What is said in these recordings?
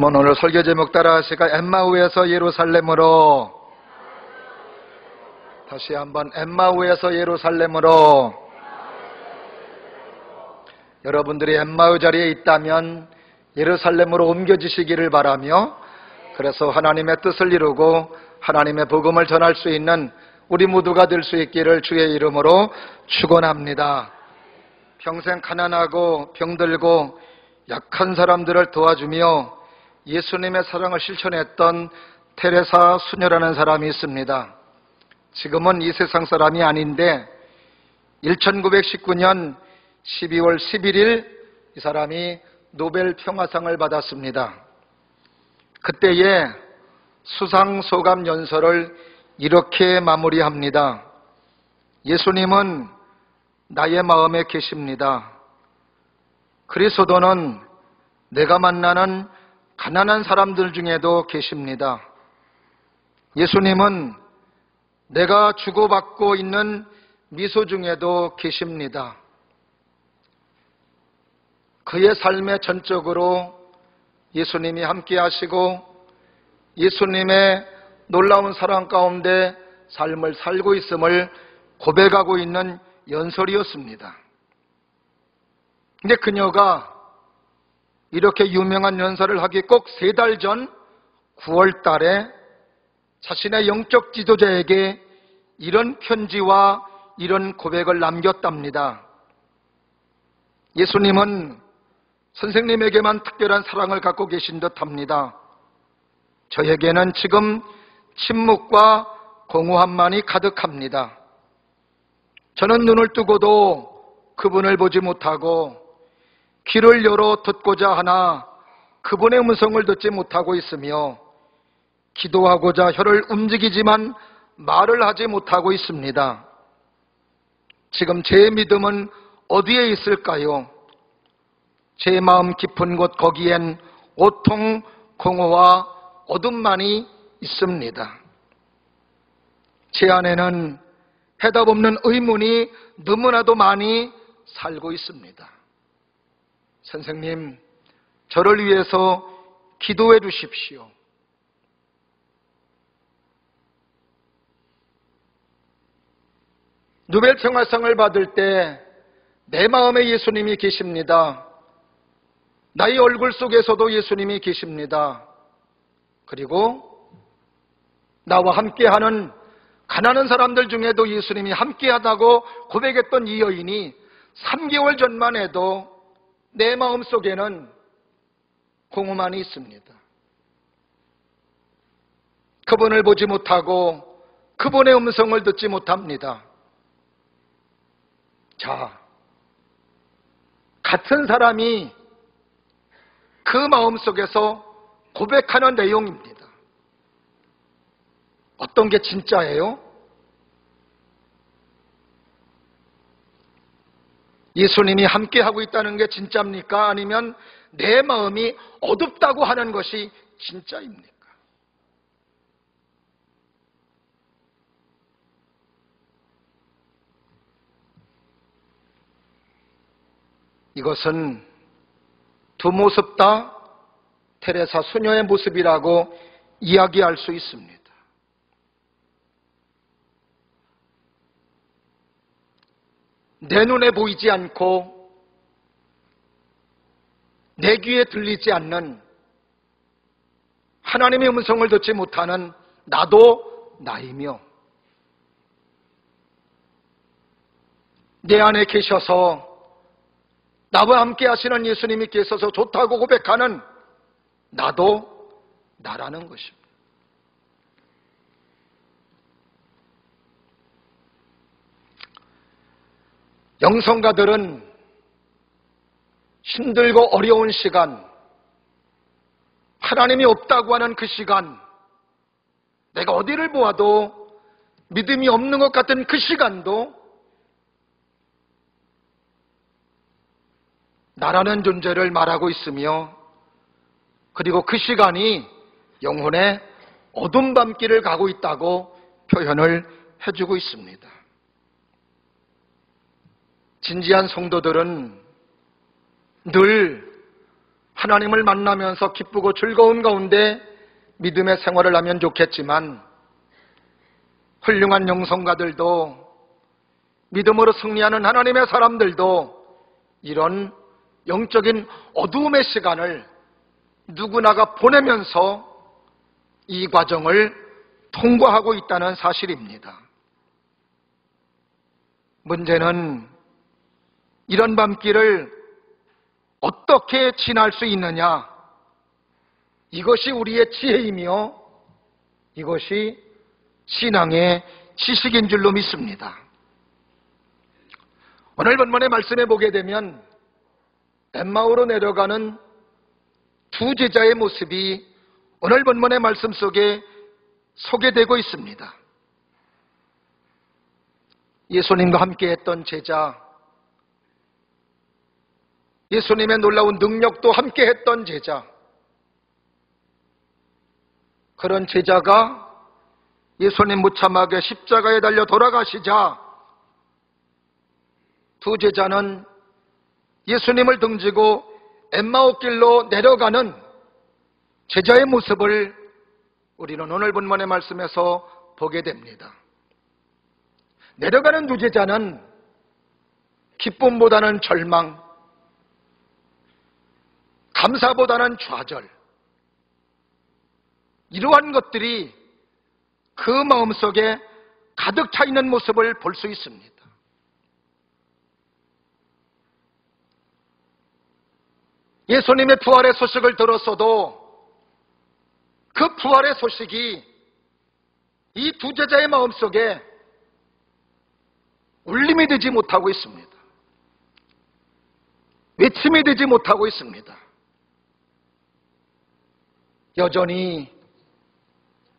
오늘 설교 제목 따라 하실까요? 엠마우에서 예루살렘으로. 다시 한번 엠마우에서 예루살렘으로. 여러분들이 엠마우 자리에 있다면 예루살렘으로 옮겨지시기를 바라며, 그래서 하나님의 뜻을 이루고 하나님의 복음을 전할 수 있는 우리 모두가 될 수 있기를 주의 이름으로 축원합니다. 평생 가난하고 병들고 약한 사람들을 도와주며 예수님의 사랑을 실천했던 테레사 수녀라는 사람이 있습니다. 지금은 이 세상 사람이 아닌데 1919년 12월 11일 이 사람이 노벨 평화상을 받았습니다. 그때의 수상소감 연설을 이렇게 마무리합니다. 예수님은 나의 마음에 계십니다. 그리스도는 내가 만나는 가난한 사람들 중에도 계십니다. 예수님은 내가 주고받고 있는 미소 중에도 계십니다. 그의 삶의 전적으로 예수님이 함께 하시고 예수님의 놀라운 사랑 가운데 삶을 살고 있음을 고백하고 있는 연설이었습니다. 근데 그녀가 이렇게 유명한 연설을 하기 꼭 3달 전 9월 달에 자신의 영적 지도자에게 이런 편지와 이런 고백을 남겼답니다. 예수님은 선생님에게만 특별한 사랑을 갖고 계신 듯합니다. 저에게는 지금 침묵과 공허함만이 가득합니다. 저는 눈을 뜨고도 그분을 보지 못하고 귀를 열어 듣고자 하나 그분의 음성을 듣지 못하고 있으며 기도하고자 혀를 움직이지만 말을 하지 못하고 있습니다. 지금 제 믿음은 어디에 있을까요? 제 마음 깊은 곳 거기엔 고통, 공허와 어둠만이 있습니다. 제 안에는 해답 없는 의문이 너무나도 많이 살고 있습니다. 선생님, 저를 위해서 기도해 주십시오. 노벨 평화상을 받을 때 내 마음에 예수님이 계십니다. 나의 얼굴 속에서도 예수님이 계십니다. 그리고 나와 함께하는 가난한 사람들 중에도 예수님이 함께하다고 고백했던 이 여인이 3개월 전만 해도 내 마음속에는 공허만이 있습니다. 그분을 보지 못하고 그분의 음성을 듣지 못합니다. 자, 같은 사람이 그 마음속에서 고백하는 내용입니다. 어떤 게 진짜예요? 예수님이 함께하고 있다는 게 진짜입니까? 아니면 내 마음이 어둡다고 하는 것이 진짜입니까? 이것은 두 모습 다 테레사 수녀의 모습이라고 이야기할 수 있습니다. 내 눈에 보이지 않고 내 귀에 들리지 않는 하나님의 음성을 듣지 못하는 나도 나이며, 내 안에 계셔서 나와 함께 하시는 예수님이 계셔서 좋다고 고백하는 나도 나라는 것입니다. 영성가들은 힘들고 어려운 시간, 하나님이 없다고 하는 그 시간, 내가 어디를 보아도 믿음이 없는 것 같은 그 시간도 나라는 존재를 말하고 있으며, 그리고 그 시간이 영혼의 어둠 밤길을 가고 있다고 표현을 해주고 있습니다. 진지한 성도들은 늘 하나님을 만나면서 기쁘고 즐거운 가운데 믿음의 생활을 하면 좋겠지만, 훌륭한 영성가들도, 믿음으로 승리하는 하나님의 사람들도 이런 영적인 어두움의 시간을 누구나가 보내면서 이 과정을 통과하고 있다는 사실입니다. 문제는 이런 밤길을 어떻게 지날 수 있느냐, 이것이 우리의 지혜이며 이것이 신앙의 지식인 줄로 믿습니다. 오늘 본문의 말씀에 보게 되면 엠마오로 내려가는 두 제자의 모습이 오늘 본문의 말씀 속에 소개되고 있습니다. 예수님과 함께 했던 제자, 예수님의 놀라운 능력도 함께 했던 제자, 그런 제자가 예수님 무참하게 십자가에 달려 돌아가시자 두 제자는 예수님을 등지고 엠마오 길로 내려가는 제자의 모습을 우리는 오늘 본문의 말씀에서 보게 됩니다. 내려가는 두 제자는 기쁨보다는 절망, 감사보다는 좌절, 이러한 것들이 그 마음속에 가득 차 있는 모습을 볼 수 있습니다. 예수님의 부활의 소식을 들었어도 그 부활의 소식이 이 두 제자의 마음속에 울림이 되지 못하고 있습니다. 외침이 되지 못하고 있습니다. 여전히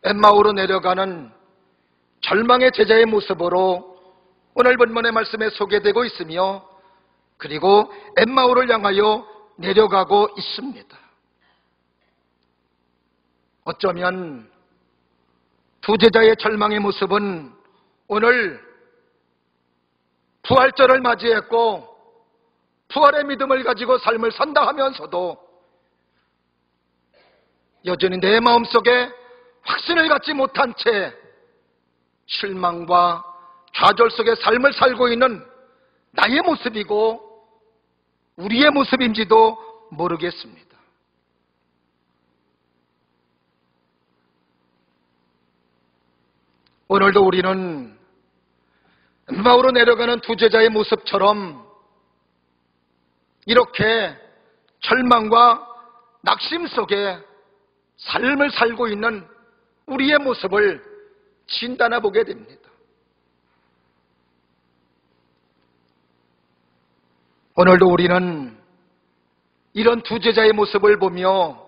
엠마오로 내려가는 절망의 제자의 모습으로 오늘 본문의 말씀에 소개되고 있으며, 그리고 엠마오를 향하여 내려가고 있습니다. 어쩌면 두 제자의 절망의 모습은 오늘 부활절을 맞이했고 부활의 믿음을 가지고 삶을 산다 하면서도 여전히 내 마음속에 확신을 갖지 못한 채 실망과 좌절 속에 삶을 살고 있는 나의 모습이고 우리의 모습인지도 모르겠습니다. 오늘도 우리는 엠마오로 내려가는 두 제자의 모습처럼 이렇게 절망과 낙심 속에 삶을 살고 있는 우리의 모습을 진단해 보게 됩니다. 오늘도 우리는 이런 두 제자의 모습을 보며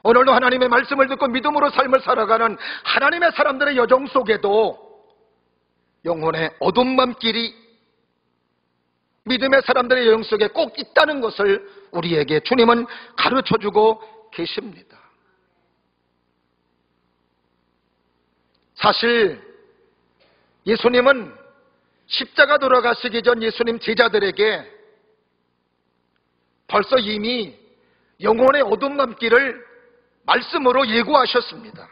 오늘도 하나님의 말씀을 듣고 믿음으로 삶을 살아가는 하나님의 사람들의 여정 속에도 영혼의 어두운 밤길이 믿음의 사람들의 여정 속에 꼭 있다는 것을 우리에게 주님은 가르쳐주고 계십니다. 사실 예수님은 십자가 돌아가시기 전 예수님 제자들에게 벌써 이미 영혼의 어두운 밤길을 말씀으로 예고하셨습니다.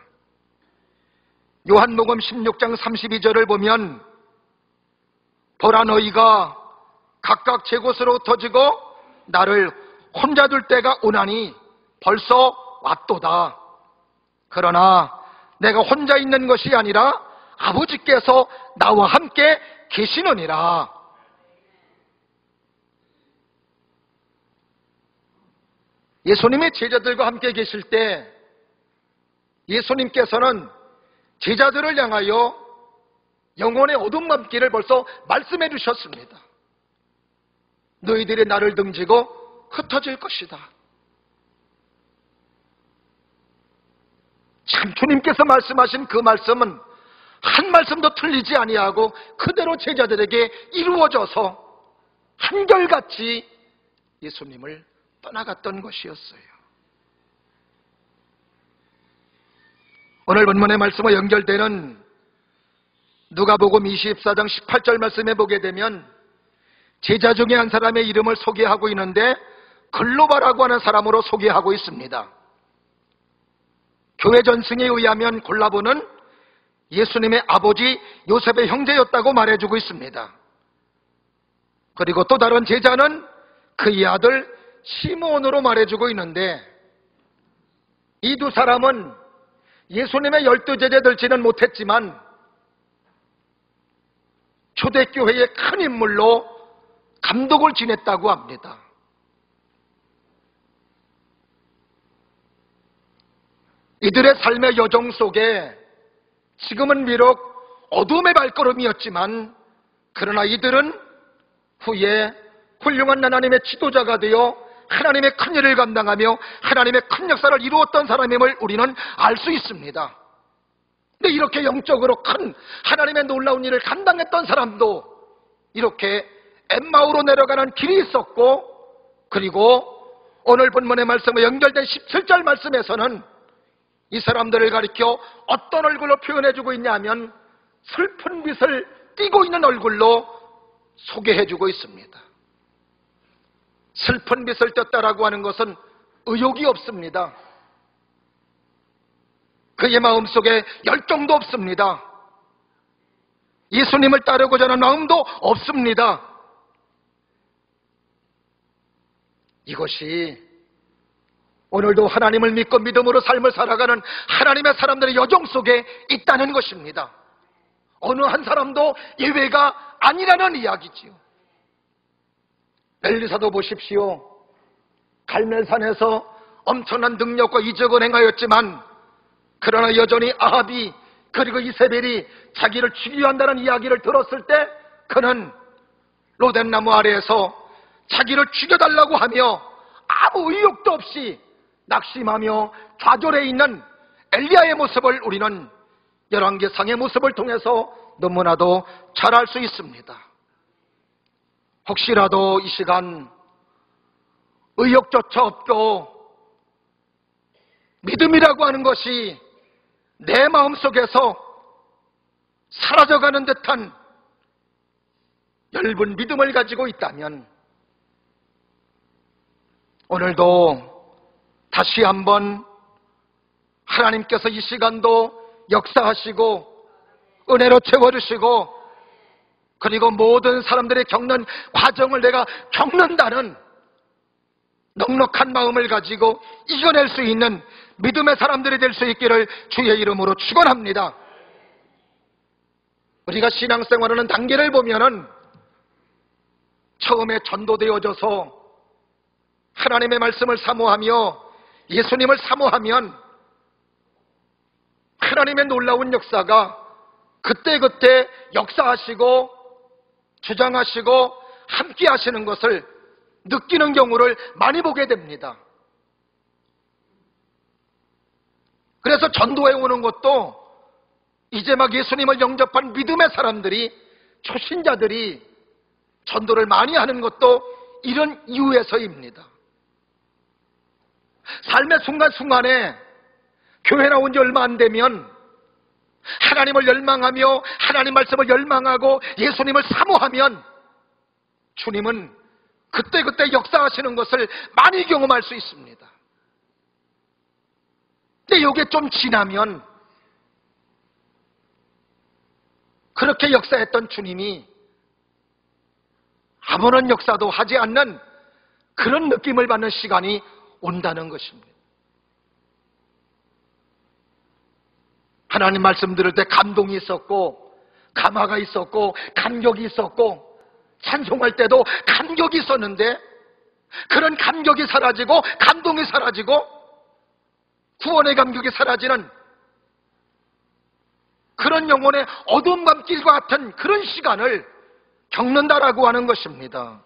요한복음 16장 32절을 보면 보라 너희가 각각 제 곳으로 흩어지고 나를 혼자 둘 때가 오나니 벌써 왔도다. 그러나 내가 혼자 있는 것이 아니라 아버지께서 나와 함께 계시느니라. 예수님의 제자들과 함께 계실 때 예수님께서는 제자들을 향하여 영혼의 어두운 밤길을 벌써 말씀해 주셨습니다. 너희들이 나를 등지고 흩어질 것이다. 참 주님께서 말씀하신 그 말씀은 한 말씀도 틀리지 아니하고 그대로 제자들에게 이루어져서 한결같이 예수님을 떠나갔던 것이었어요. 오늘 본문의 말씀과 연결되는 누가복음 24장 18절 말씀에 보게 되면 제자 중에 한 사람의 이름을 소개하고 있는데 글로바라고 하는 사람으로 소개하고 있습니다. 교회 전승에 의하면 골라보는 예수님의 아버지 요셉의 형제였다고 말해주고 있습니다. 그리고 또 다른 제자는 그의 아들 시몬으로 말해주고 있는데, 이 두 사람은 예수님의 12제자 들지는 못했지만 초대교회의 큰 인물로 감독을 지냈다고 합니다. 이들의 삶의 여정 속에 지금은 비록 어둠의 발걸음이었지만, 그러나 이들은 후에 훌륭한 하나님의 지도자가 되어 하나님의 큰 일을 감당하며 하나님의 큰 역사를 이루었던 사람임을 우리는 알 수 있습니다. 근데 이렇게 영적으로 큰 하나님의 놀라운 일을 감당했던 사람도 이렇게 엠마오로 내려가는 길이 있었고, 그리고 오늘 본문의 말씀과 연결된 17절 말씀에서는 이 사람들을 가리켜 어떤 얼굴로 표현해주고 있냐면 슬픈 빛을 띠고 있는 얼굴로 소개해주고 있습니다. 슬픈 빛을 떴다라고 하는 것은 의욕이 없습니다. 그의 마음속에 열정도 없습니다. 예수님을 따르고자 하는 마음도 없습니다. 이것이 오늘도 하나님을 믿고 믿음으로 삶을 살아가는 하나님의 사람들의 여정 속에 있다는 것입니다. 어느 한 사람도 예외가 아니라는 이야기지요. 엘리사도 보십시오. 갈멜산에서 엄청난 능력과 이적을 행하였지만, 그러나 여전히 아합이 그리고 이세벨이 자기를 죽이려 한다는 이야기를 들었을 때 그는 로뎀나무 아래에서 자기를 죽여달라고 하며 아무 의욕도 없이 낙심하며 좌절해 있는 엘리야의 모습을 우리는 열왕기상의 모습을 통해서 너무나도 잘 알 수 있습니다. 혹시라도 이 시간 의욕조차 없고 믿음이라고 하는 것이 내 마음속에서 사라져가는 듯한 엷은 믿음을 가지고 있다면, 오늘도 다시 한번 하나님께서 이 시간도 역사하시고 은혜로 채워주시고, 그리고 모든 사람들이 겪는 과정을 내가 겪는다는 넉넉한 마음을 가지고 이겨낼 수 있는 믿음의 사람들이 될 수 있기를 주의 이름으로 축원합니다. 우리가 신앙생활하는 단계를 보면은 처음에 전도되어져서 하나님의 말씀을 사모하며 예수님을 사모하면 하나님의 놀라운 역사가 그때그때 역사하시고 주장하시고 함께 하시는 것을 느끼는 경우를 많이 보게 됩니다. 그래서 전도에 오는 것도 이제 막 예수님을 영접한 믿음의 사람들이, 초신자들이 전도를 많이 하는 것도 이런 이유에서입니다. 삶의 순간순간에 교회 나온 지 얼마 안 되면 하나님을 열망하며 하나님 말씀을 열망하고 예수님을 사모하면 주님은 그때그때 역사하시는 것을 많이 경험할 수 있습니다. 근데 이게 좀 지나면 그렇게 역사했던 주님이 아무런 역사도 하지 않는 그런 느낌을 받는 시간이 온다는 것입니다. 하나님 말씀 들을 때 감동이 있었고 감화가 있었고 감격이 있었고 찬송할 때도 감격이 있었는데, 그런 감격이 사라지고 감동이 사라지고 구원의 감격이 사라지는 그런 영혼의 어두운 밤길과 같은 그런 시간을 겪는다라고 하는 것입니다.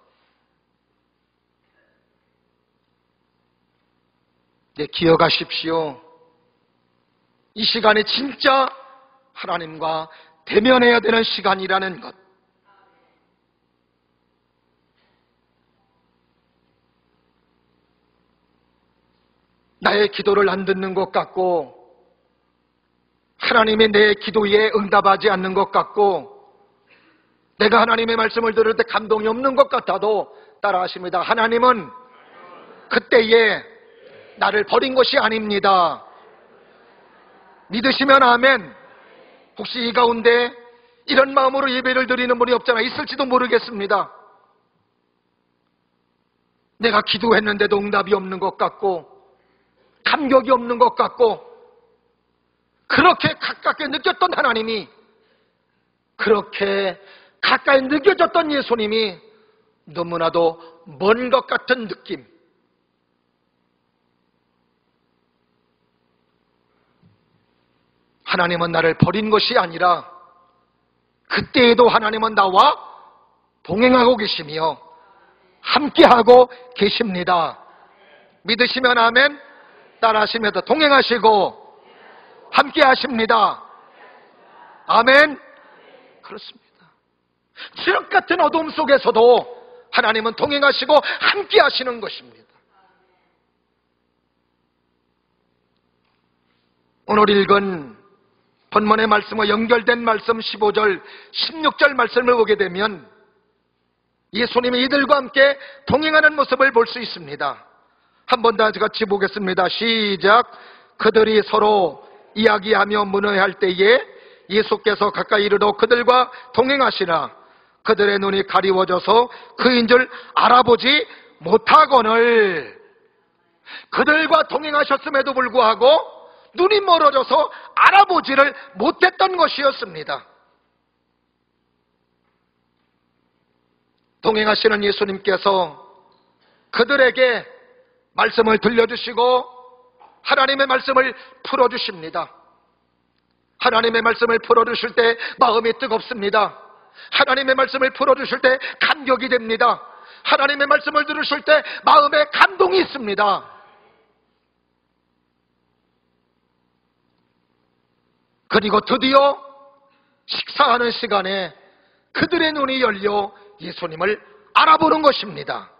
네, 기억하십시오. 이 시간이 진짜 하나님과 대면해야 되는 시간이라는 것. 나의 기도를 안 듣는 것 같고 하나님이 내 기도에 응답하지 않는 것 같고 내가 하나님의 말씀을 들을 때 감동이 없는 것 같아도 따라하십니다. 하나님은 그때에 나를 버린 것이 아닙니다. 믿으시면 아멘. 혹시 이 가운데 이런 마음으로 예배를 드리는 분이 없잖아. 있을지도 모르겠습니다. 내가 기도했는데도 응답이 없는 것 같고 감격이 없는 것 같고 그렇게 가깝게 느꼈던 하나님이, 그렇게 가까이 느껴졌던 예수님이 너무나도 먼 것 같은 느낌. 하나님은 나를 버린 것이 아니라 그때에도 하나님은 나와 동행하고 계시며 함께하고 계십니다. 믿으시면 아멘. 따라하시면서 동행하시고 함께하십니다. 아멘. 그렇습니다. 지옥 같은 어둠 속에서도 하나님은 동행하시고 함께하시는 것입니다. 오늘 읽은 본문의 말씀과 연결된 말씀 15절, 16절 말씀을 보게 되면 예수님이 이들과 함께 동행하는 모습을 볼 수 있습니다. 한 번 더 같이 보겠습니다. 시작. 그들이 서로 이야기하며 문의할 때에 예수께서 가까이 이르러 그들과 동행하시나 그들의 눈이 가리워져서 그인 줄 알아보지 못하거늘. 그들과 동행하셨음에도 불구하고 눈이 멀어져서 알아보지를 못했던 것이었습니다. 동행하시는 예수님께서 그들에게 말씀을 들려주시고 하나님의 말씀을 풀어주십니다. 하나님의 말씀을 풀어주실 때 마음이 뜨겁습니다. 하나님의 말씀을 풀어주실 때 감격이 됩니다. 하나님의 말씀을 들으실 때 마음에 감동이 있습니다. 그리고 드디어 식사하는 시간에 그들의 눈이 열려 예수님을 알아보는 것입니다.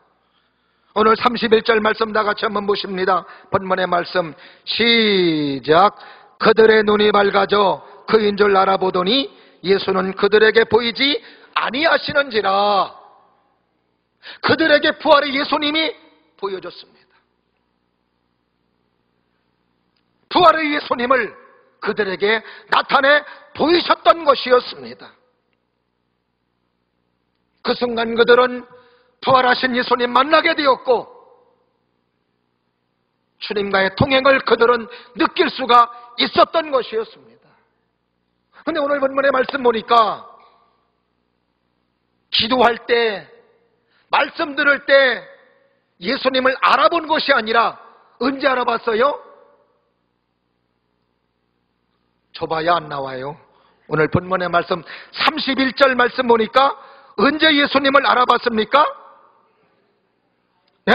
오늘 31절 말씀 다 같이 한번 보십니다. 본문의 말씀 시작. 그들의 눈이 밝아져 그인 줄 알아보더니 예수는 그들에게 보이지 아니하시는지라. 그들에게 부활의 예수님이 보여줬습니다. 부활의 예수님을 그들에게 나타내 보이셨던 것이었습니다. 그 순간 그들은 부활하신 예수님 만나게 되었고 주님과의 동행을 그들은 느낄 수가 있었던 것이었습니다. 그런데 오늘 본문의 말씀 보니까 기도할 때, 말씀 들을 때 예수님을 알아본 것이 아니라 언제 알아봤어요? 줘봐야 안 나와요. 오늘 본문의 말씀 31절 말씀 보니까 언제 예수님을 알아봤습니까? 네?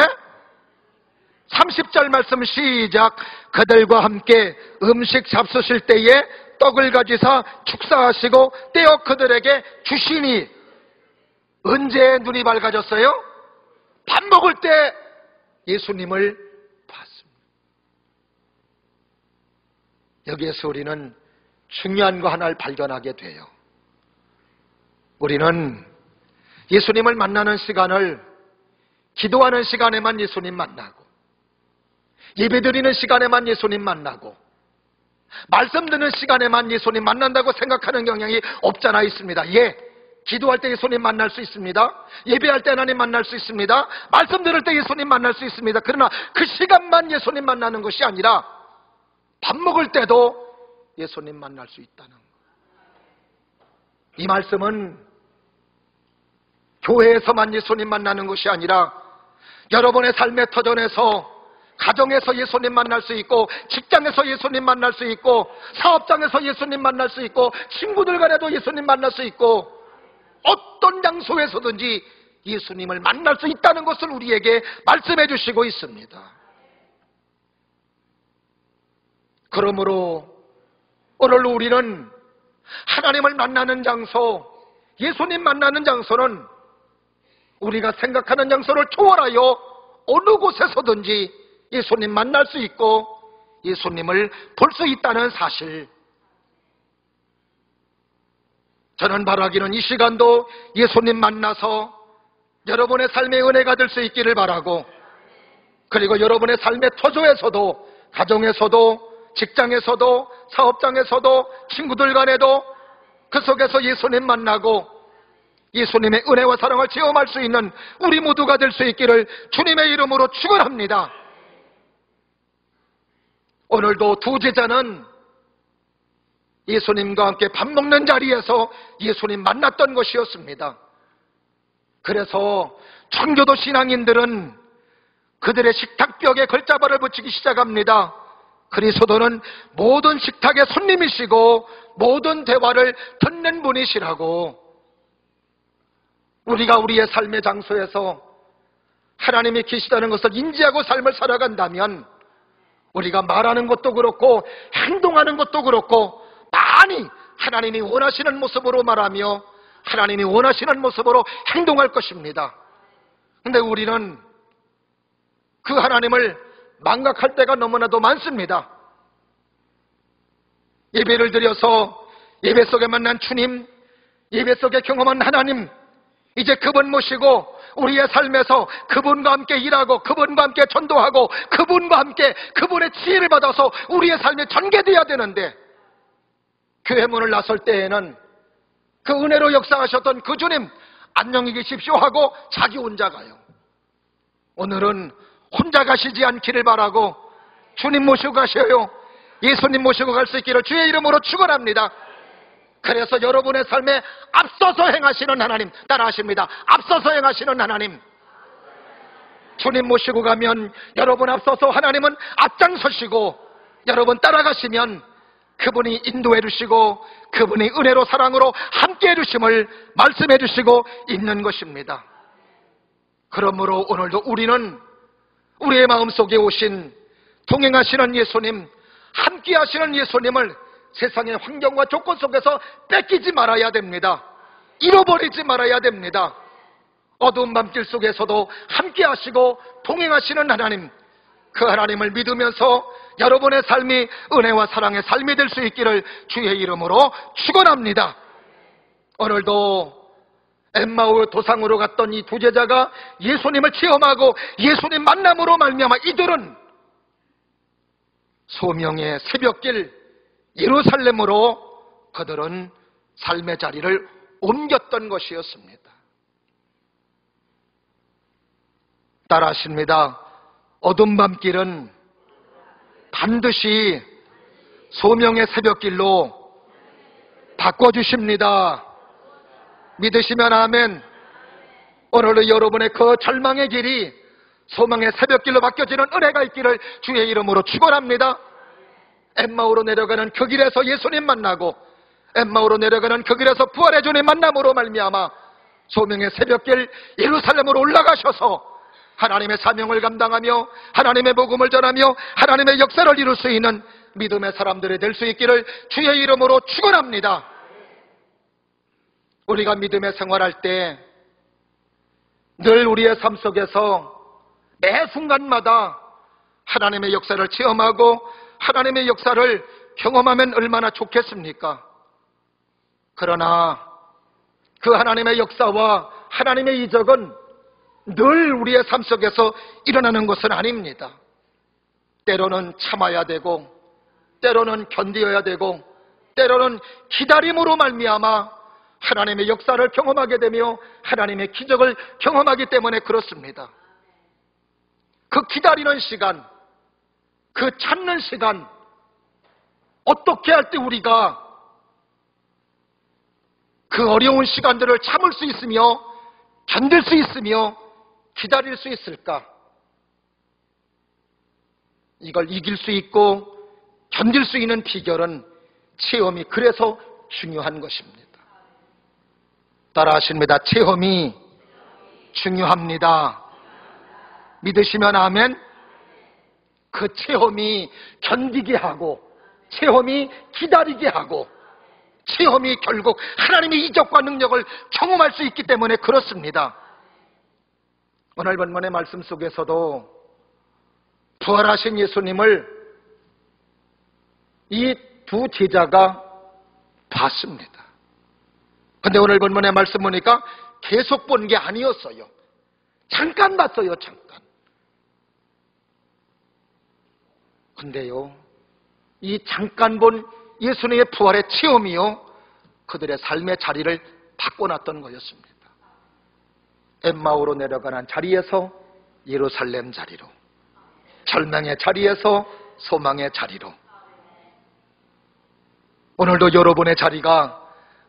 30절 말씀 시작. 그들과 함께 음식 잡수실 때에 떡을 가지사 축사하시고 떼어 그들에게 주시니. 언제 눈이 밝아졌어요? 밥 먹을 때 예수님을 봤습니다. 여기에서 우리는 중요한 거 하나를 발견하게 돼요. 우리는 예수님을 만나는 시간을 기도하는 시간에만 예수님 만나고 예배드리는 시간에만 예수님 만나고 말씀 듣는 시간에만 예수님 만난다고 생각하는 경향이 없잖아 있습니다. 예, 기도할 때 예수님 만날 수 있습니다. 예배할 때 하나님 만날 수 있습니다. 말씀 들을 때 예수님 만날 수 있습니다. 그러나 그 시간만 예수님 만나는 것이 아니라 밥 먹을 때도 예수님 만날 수 있다는 것. 이 말씀은 교회에서만 예수님 만나는 것이 아니라 여러분의 삶의 터전에서, 가정에서 예수님 만날 수 있고, 직장에서 예수님 만날 수 있고, 사업장에서 예수님 만날 수 있고, 친구들 간에도 예수님 만날 수 있고, 어떤 장소에서든지 예수님을 만날 수 있다는 것을 우리에게 말씀해 주시고 있습니다. 그러므로 오늘 우리는 하나님을 만나는 장소, 예수님 만나는 장소는 우리가 생각하는 장소를 초월하여 어느 곳에서든지 예수님 만날 수 있고 예수님을 볼 수 있다는 사실. 저는 바라기는 이 시간도 예수님 만나서 여러분의 삶의 은혜가 될 수 있기를 바라고, 그리고 여러분의 삶의 터조에서도, 가정에서도, 직장에서도, 사업장에서도, 친구들 간에도 그 속에서 예수님 만나고 예수님의 은혜와 사랑을 체험할 수 있는 우리 모두가 될 수 있기를 주님의 이름으로 축원합니다. 오늘도 두 제자는 예수님과 함께 밥 먹는 자리에서 예수님 만났던 것이었습니다. 그래서 청교도 신앙인들은 그들의 식탁벽에 걸자발을 붙이기 시작합니다. 그리스도는 모든 식탁의 손님이시고 모든 대화를 듣는 분이시라고. 우리가 우리의 삶의 장소에서 하나님이 계시다는 것을 인지하고 삶을 살아간다면 우리가 말하는 것도 그렇고 행동하는 것도 그렇고 많이 하나님이 원하시는 모습으로 말하며 하나님이 원하시는 모습으로 행동할 것입니다. 그런데 우리는 그 하나님을 망각할 때가 너무나도 많습니다. 예배를 드려서 예배 속에 만난 주님, 예배 속에 경험한 하나님, 이제 그분 모시고 우리의 삶에서 그분과 함께 일하고 그분과 함께 전도하고 그분과 함께 그분의 지혜를 받아서 우리의 삶에 전개되어야 되는데, 교회 문을 나설 때에는 그 은혜로 역사하셨던 그 주님 안녕히 계십시오 하고 자기 혼자 가요. 오늘은 혼자 가시지 않기를 바라고 주님 모시고 가셔요. 예수님 모시고 갈 수 있기를 주의 이름으로 축원합니다. 그래서 여러분의 삶에 앞서서 행하시는 하나님, 따라하십니다. 앞서서 행하시는 하나님. 주님 모시고 가면 여러분 앞서서 하나님은 앞장서시고, 여러분 따라가시면 그분이 인도해 주시고 그분이 은혜로 사랑으로 함께 해 주심을 말씀해 주시고 있는 것입니다. 그러므로 오늘도 우리는 우리의 마음속에 오신 동행하시는 예수님, 함께 하시는 예수님을 세상의 환경과 조건 속에서 뺏기지 말아야 됩니다. 잃어버리지 말아야 됩니다. 어두운 밤길 속에서도 함께 하시고 동행하시는 하나님, 그 하나님을 믿으면서 여러분의 삶이 은혜와 사랑의 삶이 될 수 있기를 주의 이름으로 축원합니다. 오늘도 엠마오 도상으로 갔던 이 두 제자가 예수님을 체험하고 예수님 만남으로 말미암아 이들은 소명의 새벽길 예루살렘으로 그들은 삶의 자리를 옮겼던 것이었습니다. 따라하십니다. 어두운 밤길은 반드시 소명의 새벽길로 바꿔주십니다. 믿으시면 아멘. 오늘도 여러분의 그 절망의 길이 소망의 새벽길로 바뀌어지는 은혜가 있기를 주의 이름으로 축원합니다. 엠마오로 내려가는 그 길에서 예수님 만나고 엠마오로 내려가는 그 길에서 부활의 주님 만남으로 말미암아 소명의 새벽길 예루살렘으로 올라가셔서 하나님의 사명을 감당하며 하나님의 복음을 전하며 하나님의 역사를 이룰 수 있는 믿음의 사람들이 될 수 있기를 주의 이름으로 축원합니다. 우리가 믿음의 생활할 때 늘 우리의 삶 속에서 매 순간마다 하나님의 역사를 체험하고 하나님의 역사를 경험하면 얼마나 좋겠습니까? 그러나 그 하나님의 역사와 하나님의 이적은 늘 우리의 삶 속에서 일어나는 것은 아닙니다. 때로는 참아야 되고 때로는 견디어야 되고 때로는 기다림으로 말미암아 하나님의 역사를 경험하게 되며 하나님의 기적을 경험하기 때문에 그렇습니다. 그 기다리는 시간, 그 참는 시간, 어떻게 할 때 우리가 그 어려운 시간들을 참을 수 있으며 견딜 수 있으며 기다릴 수 있을까? 이걸 이길 수 있고 견딜 수 있는 비결은 체험이 그래서 중요한 것입니다. 따라하십니다. 체험이 중요합니다. 믿으시면 아멘. 그 체험이 견디게 하고 체험이 기다리게 하고 체험이 결국 하나님의 이적과 능력을 경험할 수 있기 때문에 그렇습니다. 오늘 본문의 말씀 속에서도 부활하신 예수님을 이 두 제자가 봤습니다. 그런데 오늘 본문의 말씀 보니까 계속 본 게 아니었어요. 잠깐 봤어요. 잠깐. 근데요, 이 잠깐 본 예수님의 부활의 체험이요, 그들의 삶의 자리를 바꿔놨던 거였습니다. 엠마오로 내려가는 자리에서 예루살렘 자리로, 절망의 자리에서 소망의 자리로. 오늘도 여러분의 자리가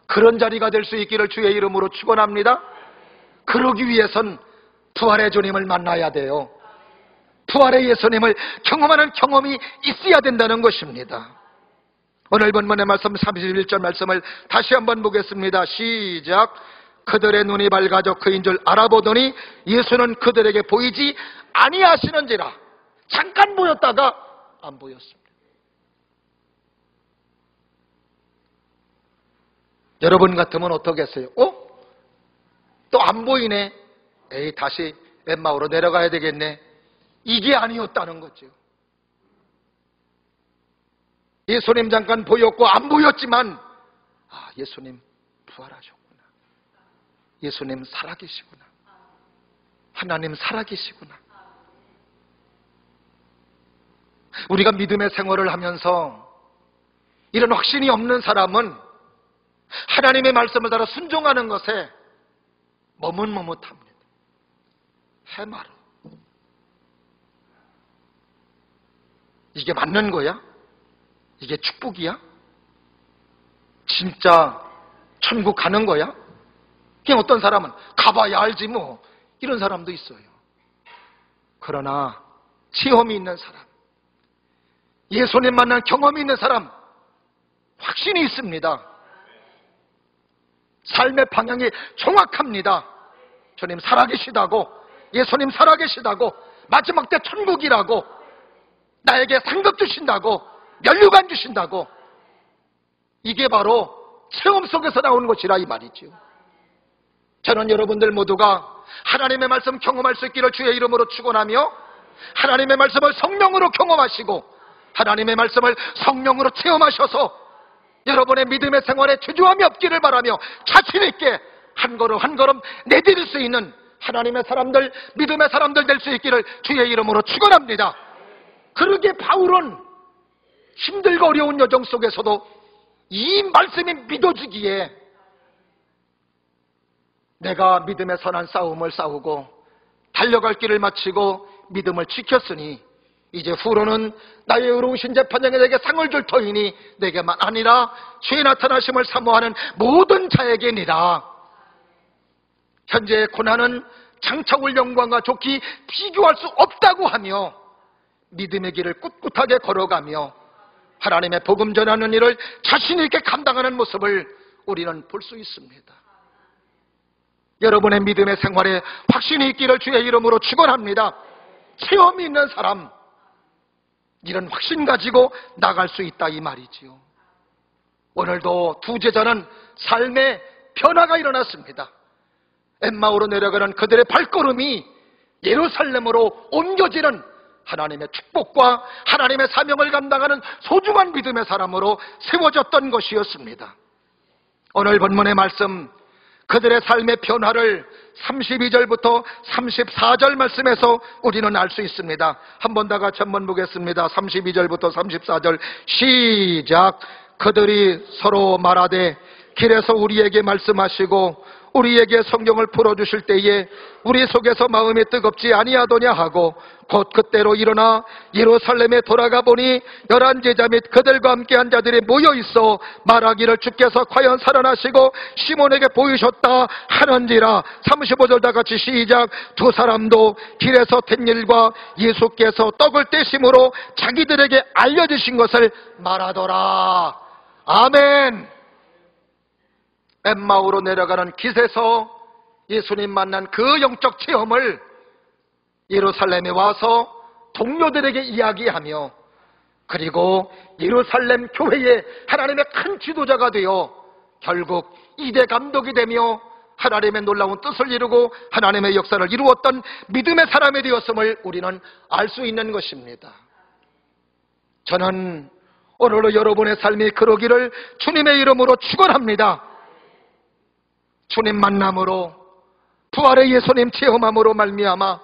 그런 자리가 될 수 있기를 주의 이름으로 축원합니다. 그러기 위해선 부활의 주님을 만나야 돼요. 부활의 예수님을 경험하는 경험이 있어야 된다는 것입니다. 오늘 본문의 말씀 31절 말씀을 다시 한번 보겠습니다. 시작. 그들의 눈이 밝아져 그인 줄 알아보더니 예수는 그들에게 보이지 아니하시는지라. 잠깐 보였다가 안 보였습니다. 여러분 같으면 어떻겠어요? 또 안 보이네. 에이, 다시 엠마오로 내려가야 되겠네. 이게 아니었다는 거죠. 예수님 잠깐 보였고 안 보였지만, 예수님 부활하셨구나. 예수님 살아계시구나. 하나님 살아계시구나. 우리가 믿음의 생활을 하면서 이런 확신이 없는 사람은 하나님의 말씀을 따라 순종하는 것에 머뭇머뭇합니다. 해마로. 이게 맞는 거야? 이게 축복이야? 진짜 천국 가는 거야? 그냥 어떤 사람은 가봐야 알지 뭐, 이런 사람도 있어요. 그러나 체험이 있는 사람, 예수님 만난 경험이 있는 사람, 확신이 있습니다. 삶의 방향이 정확합니다. 주님 살아계시다고, 예수님 살아계시다고, 마지막 때 천국이라고, 나에게 상급 주신다고, 면류관 주신다고. 이게 바로 체험 속에서 나오는 것이라 이 말이죠. 저는 여러분들 모두가 하나님의 말씀 경험할 수 있기를 주의 이름으로 축원하며, 하나님의 말씀을 성령으로 경험하시고 하나님의 말씀을 성령으로 체험하셔서 여러분의 믿음의 생활에 주저함이 없기를 바라며 자신 있게 한 걸음 한 걸음 내디딜 수 있는 하나님의 사람들, 믿음의 사람들 될 수 있기를 주의 이름으로 축원합니다. 그러게 바울은 힘들고 어려운 여정 속에서도 이 말씀이 믿어지기에 내가 믿음의 선한 싸움을 싸우고 달려갈 길을 마치고 믿음을 지켰으니 이제 후로는 나의 의로우신 재판장에 내게 상을 줄 터이니 내게만 아니라 주의 나타나심을 사모하는 모든 자에게니라. 현재의 고난은 장차 올 영광과 좋게 비교할 수 없다고 하며 믿음의 길을 꿋꿋하게 걸어가며 하나님의 복음 전하는 일을 자신 있게 감당하는 모습을 우리는 볼 수 있습니다. 여러분의 믿음의 생활에 확신이 있기를 주의 이름으로 축원합니다. 체험이 있는 사람, 이런 확신 가지고 나갈 수 있다 이 말이지요. 오늘도 두 제자는 삶의 변화가 일어났습니다. 엠마오로 내려가는 그들의 발걸음이 예루살렘으로 옮겨지는 하나님의 축복과 하나님의 사명을 감당하는 소중한 믿음의 사람으로 세워졌던 것이었습니다. 오늘 본문의 말씀, 그들의 삶의 변화를 32절부터 34절 말씀에서 우리는 알 수 있습니다. 한 번 다 같이 한번 보겠습니다. 32절부터 34절 시작. 그들이 서로 말하되 길에서 우리에게 말씀하시고 우리에게 성경을 풀어주실 때에 우리 속에서 마음이 뜨겁지 아니하더냐 하고 곧 그때로 일어나 예루살렘에 돌아가 보니 11 제자 및 그들과 함께한 자들이 모여있어 말하기를 주께서 과연 살아나시고 시몬에게 보이셨다 하는지라. 35절 다 같이 시작. 두 사람도 길에서 된 일과 예수께서 떡을 떼심으로 자기들에게 알려주신 것을 말하더라. 아멘. 엠마오로 내려가는 길에서 예수님 만난 그 영적 체험을 예루살렘에 와서 동료들에게 이야기하며 그리고 예루살렘 교회의 하나님의 큰 지도자가 되어 결국 2대 감독이 되며 하나님의 놀라운 뜻을 이루고 하나님의 역사를 이루었던 믿음의 사람이 되었음을 우리는 알 수 있는 것입니다. 저는 오늘도 여러분의 삶이 그러기를 주님의 이름으로 축원합니다. 주님 만남으로 부활의 예수님 체험함으로 말미암아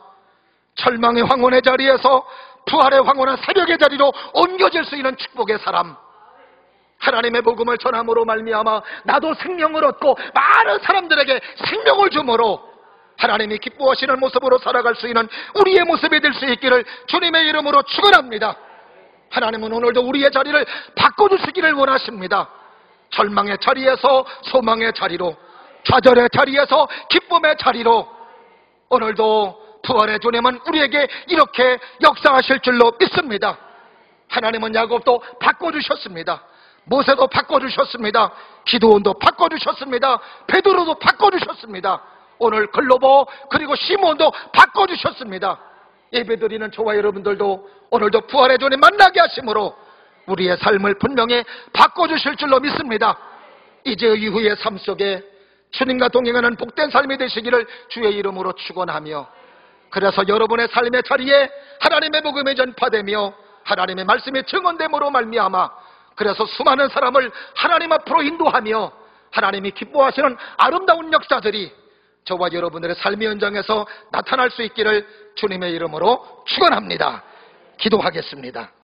절망의 황혼의 자리에서 부활의 황홀한 새벽의 자리로 옮겨질 수 있는 축복의 사람, 하나님의 복음을 전함으로 말미암아 나도 생명을 얻고 많은 사람들에게 생명을 주므로 하나님이 기뻐하시는 모습으로 살아갈 수 있는 우리의 모습이 될 수 있기를 주님의 이름으로 축원합니다. 하나님은 오늘도 우리의 자리를 바꿔주시기를 원하십니다. 절망의 자리에서 소망의 자리로, 좌절의 자리에서 기쁨의 자리로, 오늘도 부활의 주님은 우리에게 이렇게 역사하실 줄로 믿습니다. 하나님은 야곱도 바꿔주셨습니다. 모세도 바꿔주셨습니다. 기드온도 바꿔주셨습니다. 베드로도 바꿔주셨습니다. 오늘 글로버 그리고 시몬도 바꿔주셨습니다. 예배드리는 저와 여러분들도 오늘도 부활의 주님 만나게 하심으로 우리의 삶을 분명히 바꿔주실 줄로 믿습니다. 이제 이후의 삶 속에 주님과 동행하는 복된 삶이 되시기를 주의 이름으로 축원하며, 그래서 여러분의 삶의 자리에 하나님의 복음이 전파되며 하나님의 말씀이 증언됨으로 말미암아 그래서 수많은 사람을 하나님 앞으로 인도하며 하나님이 기뻐하시는 아름다운 역사들이 저와 여러분들의 삶의 현장에서 나타날 수 있기를 주님의 이름으로 축원합니다. 기도하겠습니다.